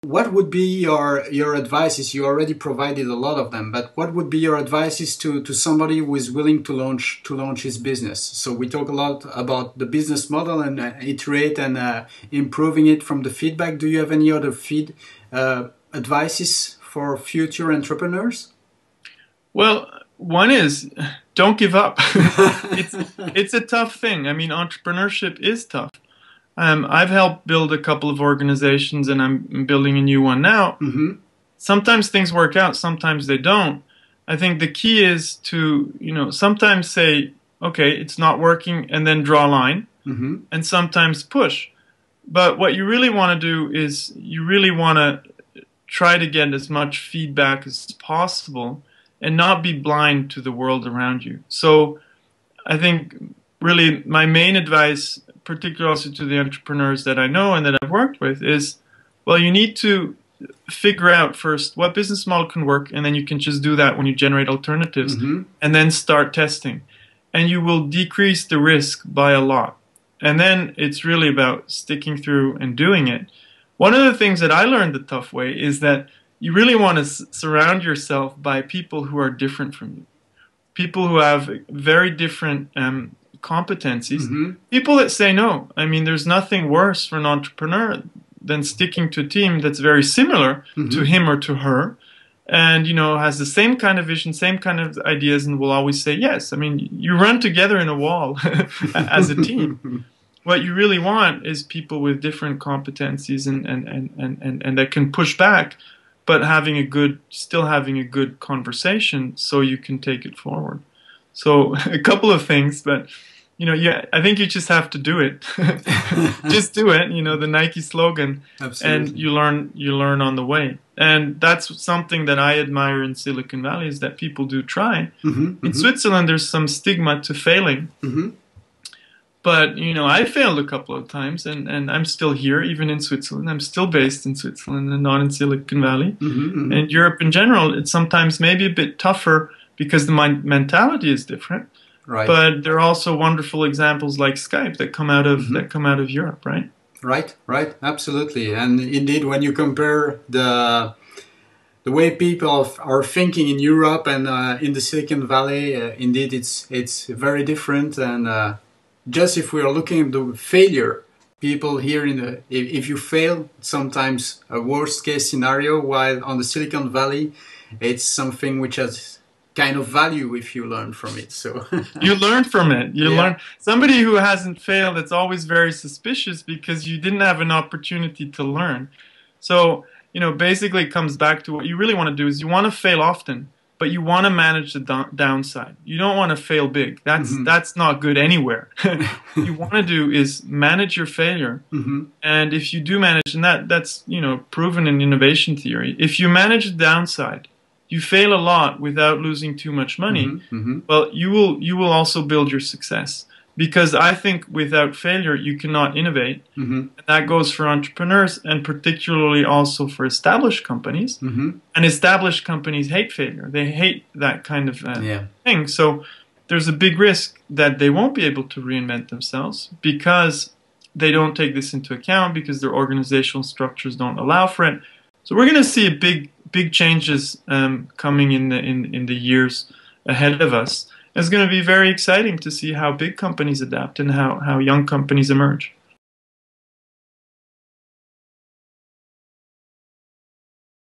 what would be your advices? You already provided a lot of them, but what would be your advices to somebody who is willing to launch his business? So we talk a lot about the business model and iterate and improving it from the feedback. Do you have any other advices for future entrepreneurs? Well, one is don't give up. It's a tough thing. I mean, entrepreneurship is tough. I've helped build a couple of organizations, and I'm building a new one now. Mm-hmm. Sometimes things work out, sometimes they don't. I think the key is to, sometimes say, okay, it's not working, and then draw a line, mm-hmm. and sometimes push. But what you really want to do is you really want to try to get as much feedback as possible and not be blind to the world around you. So I think really my main advice, particularly also to the entrepreneurs that I know and that I've worked with, is, well, you need to figure out first what business model can work, and then you can just do that when you generate alternatives, mm-hmm. and then start testing. And you will decrease the risk by a lot. And then it's really about sticking through and doing it. One of the things that I learned the tough way is that you really want to surround yourself by people who are different from you. People who have very different competencies, mm-hmm. people that say no. I mean, there's nothing worse for an entrepreneur than sticking to a team that's very similar mm-hmm. to him or to her, and has the same kind of vision, same kind of ideas, and will always say yes. I mean, you run together in a wall as a team. What you really want is people with different competencies and that can push back, but still having a good conversation so you can take it forward. So a couple of things, but I think you just have to do it. Just do it, the Nike slogan. Absolutely. And you learn on the way. And that's something that I admire in Silicon Valley, is that people do try. Mm-hmm, in mm-hmm. Switzerland, there's some stigma to failing. Mm-hmm. But, I failed a couple of times, and I'm still here, even in Switzerland. I'm still based in Switzerland and not in Silicon Valley. Mm-hmm, mm-hmm. And Europe in general, it's sometimes maybe a bit tougher because the mentality is different. Right. But there are also wonderful examples like Skype that come out of mm-hmm. Europe, right? Right, absolutely. And indeed, when you compare the way people are thinking in Europe and in the Silicon Valley, indeed, it's very different. And just if we are looking at the failure, people here if you fail, sometimes a worst case scenario, while on the Silicon Valley, it's something which has kind of value if you learn from it. So you learn from it. You learn. Somebody who hasn't failed, it's always very suspicious because you didn't have an opportunity to learn. So basically it comes back to what you really want to do is you want to fail often, but you want to manage the downside. You don't want to fail big. That's not good anywhere. What you want to do is manage your failure. Mm-hmm. And if you do manage, and that's proven in innovation theory, if you manage the downside, you fail a lot without losing too much money, mm-hmm. Mm-hmm. well, you will also build your success. Because I think without failure, you cannot innovate. Mm-hmm. And that goes for entrepreneurs and particularly also for established companies. Mm-hmm. And established companies hate failure. They hate that kind of thing. So there's a big risk that they won't be able to reinvent themselves because they don't take this into account, because their organizational structures don't allow for it. So we're going to see big changes coming in the years ahead of us. It's going to be very exciting to see how big companies adapt and how young companies emerge.